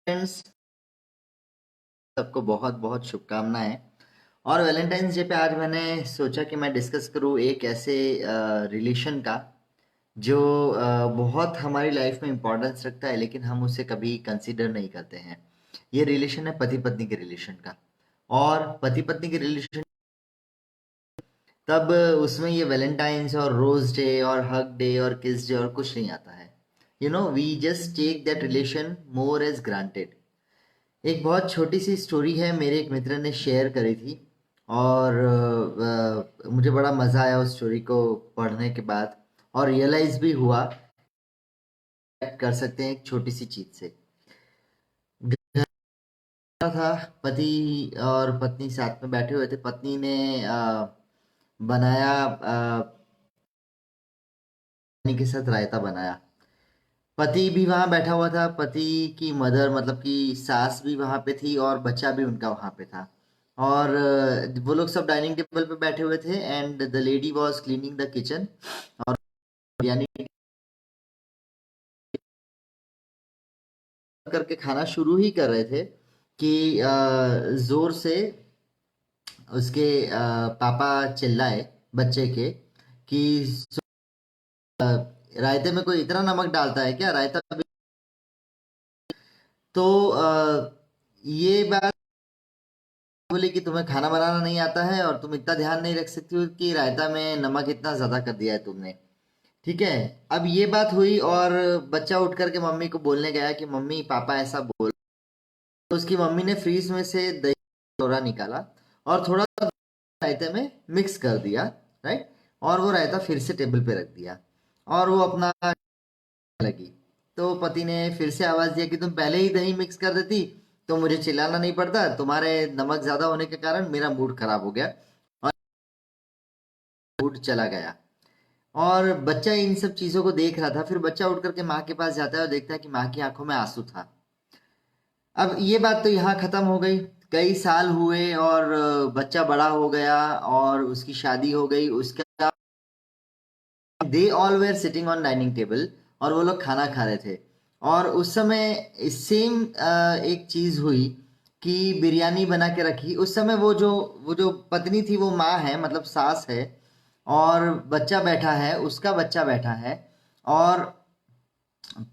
Friends, सबको बहुत बहुत शुभकामनाएं। और वैलेंटाइंस डे पे आज मैंने सोचा कि मैं डिस्कस करूं एक ऐसे रिलेशन का जो बहुत हमारी लाइफ में इम्पोर्टेंस रखता है, लेकिन हम उसे कभी कंसीडर नहीं करते हैं। ये रिलेशन है पति पत्नी के रिलेशन का। और पति पत्नी के रिलेशन तब उसमें ये वैलेंटाइंस और रोज डे और हग डे और किस डे और कुछ नहीं आता है। We just take that relation more as granted. एक बहुत छोटी सी स्टोरी है, मेरे एक मित्र ने शेयर करी थी। और मुझे बड़ा मज़ा आया उस स्टोरी को पढ़ने के बाद। और रियलाइज भी हुआ कर सकते हैं एक छोटी सी चीज से। घर था, पति और पत्नी साथ में बैठे हुए थे। पत्नी ने बनाया पत्नी के साथ रायता बनाया। पति भी वहां बैठा हुआ था, पति की मदर मतलब कि सास भी वहां पे थी और बच्चा भी उनका वहां पे था। और वो लोग सब डाइनिंग टेबल पे बैठे हुए थे and the lady was cleaning the kitchen. और बिरयानी करके खाना शुरू ही कर रहे थे कि जोर से उसके पापा चिल्लाए बच्चे के कि रायते में कोई इतना नमक डालता है क्या, रायता भी। तो ये बात बोली कि तुम्हें खाना बनाना नहीं आता है और तुम इतना ध्यान नहीं रख सकती हो कि रायता में नमक इतना ज्यादा कर दिया है तुमने। ठीक है। अब ये बात हुई और बच्चा उठ करके मम्मी को बोलने गया कि मम्मी पापा ऐसा बोल। तो उसकी मम्मी ने फ्रीज में से दही थोड़ा निकाला और थोड़ा रायते में मिक्स कर दिया। राइट। और वो रायता फिर से टेबल पे रख दिया और वो अपना लगी। तो पति ने फिर से आवाज दिया कि तुम पहले ही दही मिक्स कर देती तो मुझे चिल्लाना नहीं पड़ता। तुम्हारे नमक ज्यादा होने के कारण मेरा मूड खराब हो गया और मूड चला गया। और बच्चा इन सब चीजों को देख रहा था। फिर बच्चा उठ करके माँ के पास जाता है और देखता है कि माँ की आंखों में आंसू था। अब ये बात तो यहाँ खत्म हो गई। कई साल हुए और बच्चा बड़ा हो गया और उसकी शादी हो गई। उसका they all were sitting on dining table और वो लोग खाना खा रहे थे। और उस समय सेम एक चीज हुई कि बिरयानी बना के रखी। उस समय वो जो पत्नी थी वो माँ है, मतलब सास है। और बच्चा बैठा है, उसका बच्चा बैठा है। और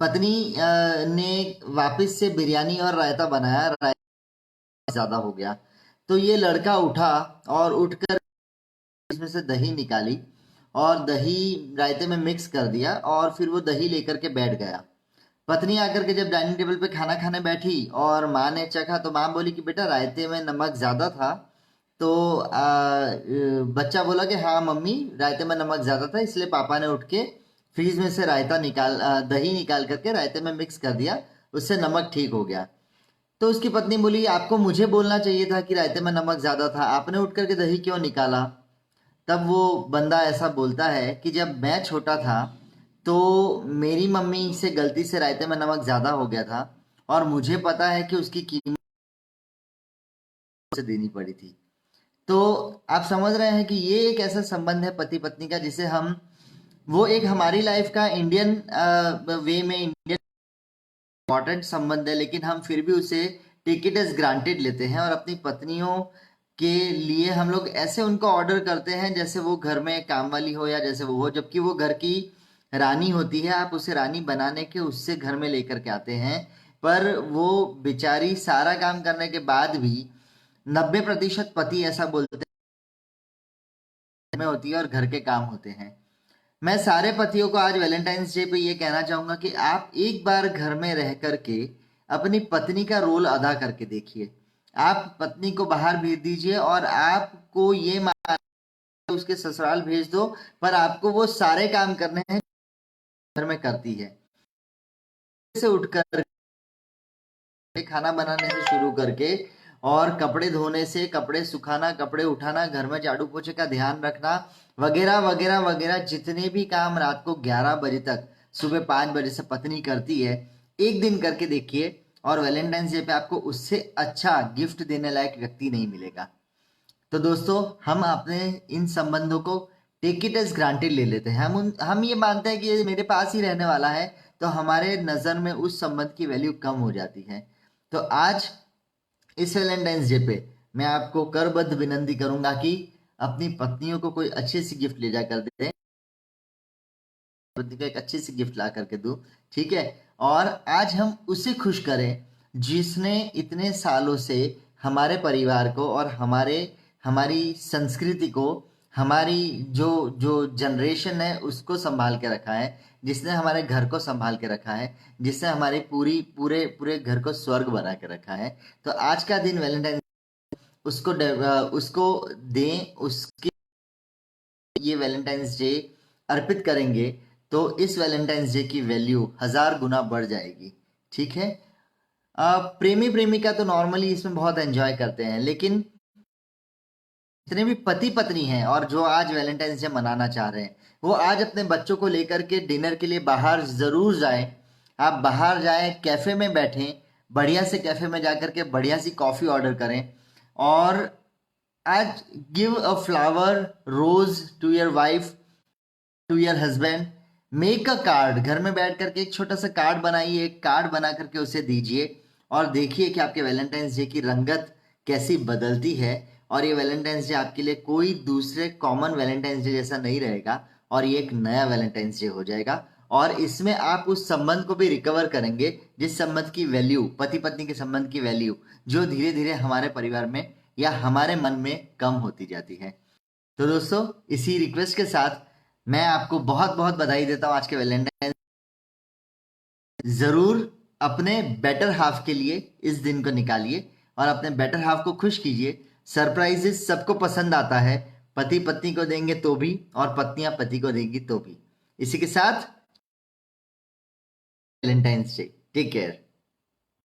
पत्नी ने वापस से बिरयानी और रायता बनाया। रायता ज्यादा हो गया तो ये लड़का उठा और उठकर इसमें से दही निकाली और दही रायते में मिक्स कर दिया और फिर वो दही लेकर के बैठ गया। पत्नी आकर के जब डाइनिंग टेबल पे खाना खाने बैठी और माँ ने चखा तो माँ बोली कि बेटा रायते में नमक ज्यादा था। तो बच्चा बोला कि हाँ मम्मी, रायते में नमक ज्यादा था इसलिए पापा ने उठ के फ्रीज में से दही निकाल करके रायते में मिक्स कर दिया, उससे नमक ठीक हो गया। तो उसकी पत्नी बोली आपको मुझे बोलना चाहिए था कि रायते में नमक ज्यादा था, आपने उठ करके दही क्यों निकाला। तब वो बंदा ऐसा बोलता है कि जब मैं छोटा था तो मेरी मम्मी से गलती से रायते में नमक ज्यादा हो गया था और मुझे पता है कि उसकी कीमत से देनी पड़ी थी। तो आप समझ रहे हैं कि ये एक ऐसा संबंध है पति पत्नी का जिसे हम, वो एक हमारी लाइफ का इंडियन वे में इंडियन इम्पोर्टेंट संबंध है, लेकिन हम फिर भी उसे टेक इट एज ग्रांटेड लेते हैं और अपनी पत्नियों के लिए हम लोग ऐसे उनको ऑर्डर करते हैं जैसे वो घर में काम वाली हो या जैसे वो हो, जबकि वो घर की रानी होती है। आप उसे रानी बनाने के उससे घर में लेकर के आते हैं, पर वो बेचारी सारा काम करने के बाद भी 90% पति ऐसा बोलते हैं में होती है और घर के काम होते हैं। मैं सारे पतियों को आज वैलेंटाइंस डे पे ये कहना चाहूंगा कि आप एक बार घर में रह करके अपनी पत्नी का रोल अदा करके देखिए। आप पत्नी को बाहर भेज दीजिए और आपको ये उसके ससुराल भेज दो, पर आपको वो सारे काम करने हैं घर में करती है। से उठकर खाना बनाने से शुरू करके और कपड़े धोने से कपड़े सुखाना, कपड़े उठाना, घर में झाड़ू पोछे का ध्यान रखना, वगैरह वगैरह वगैरह, जितने भी काम रात को 11 बजे तक सुबह 5 बजे से पत्नी करती है, एक दिन करके देखिए और वैलेंटाइंस डे पे आपको उससे अच्छा गिफ्ट देने लायक व्यक्ति नहीं मिलेगा। तो दोस्तों, हम अपने इन संबंधों को टेक इट एज ग्रांटेड ले लेते हैं। हम ये मानते हैं कि ये मेरे पास ही रहने वाला है, तो हमारे नजर में उस संबंध की वैल्यू कम हो जाती है। तो आज इस वैलेंटाइंस डे पे मैं आपको करबद्ध विनंती करूंगा कि अपनी पत्नियों को कोई अच्छी सी गिफ्ट ले जा कर दें, पत्नी को एक अच्छी सी गिफ्ट ला करके दूं, ठीक है। और आज हम उसे खुश करें जिसने इतने सालों से हमारे परिवार को और हमारी संस्कृति को, हमारी जो जो जनरेशन है उसको संभाल के रखा है, जिसने हमारे घर को संभाल के रखा है, जिसने हमारी पूरे पूरे घर को स्वर्ग बना के रखा है। तो आज का दिन वैलेंटाइन उसको दें, उसके ये वैलेंटाइंस डे अर्पित करेंगे तो इस वैलेंटाइंस डे की वैल्यू 1000 गुना बढ़ जाएगी, ठीक है। प्रेमी प्रेमिका तो नॉर्मली इसमें बहुत एंजॉय करते हैं, लेकिन जितने भी पति पत्नी हैं और जो आज वैलेंटाइंस डे मनाना चाह रहे हैं, वो आज अपने बच्चों को लेकर के डिनर के लिए बाहर जरूर जाएं। आप बाहर जाएं, कैफे में बैठें, बढ़िया से कैफे में जाकर के बढ़िया सी कॉफी ऑर्डर करें और आज give a flower rose to your wife, to your husband. Make a card, घर में बैठ करके एक छोटा सा कार्ड बनाइए, एक कार्ड बना करके उसे दीजिए और देखिए कि आपके वैलेंटाइंस डे की रंगत कैसी बदलती है। और ये वैलेंटाइंस डे आपके लिए कोई दूसरे कॉमन वैलेंटाइंस डे जैसा नहीं रहेगा और ये एक नया वैलेंटाइंस डे हो जाएगा। और इसमें आप उस संबंध को भी रिकवर करेंगे जिस संबंध की वैल्यू, पति पत्नी के संबंध की वैल्यू जो धीरे धीरे हमारे परिवार में या हमारे मन में कम होती जाती है। तो दोस्तों, इसी रिक्वेस्ट के साथ मैं आपको बहुत बहुत बधाई देता हूँ आज के वैलेंटाइन। जरूर अपने बेटर हाफ के लिए इस दिन को निकालिए और अपने बेटर हाफ को खुश कीजिए। सरप्राइजेस सबको पसंद आता है, पति पत्नी को देंगे तो भी और पत्नियां पति को देंगी तो भी। इसी के साथ वैलेंटाइंस डे, टेक केयर।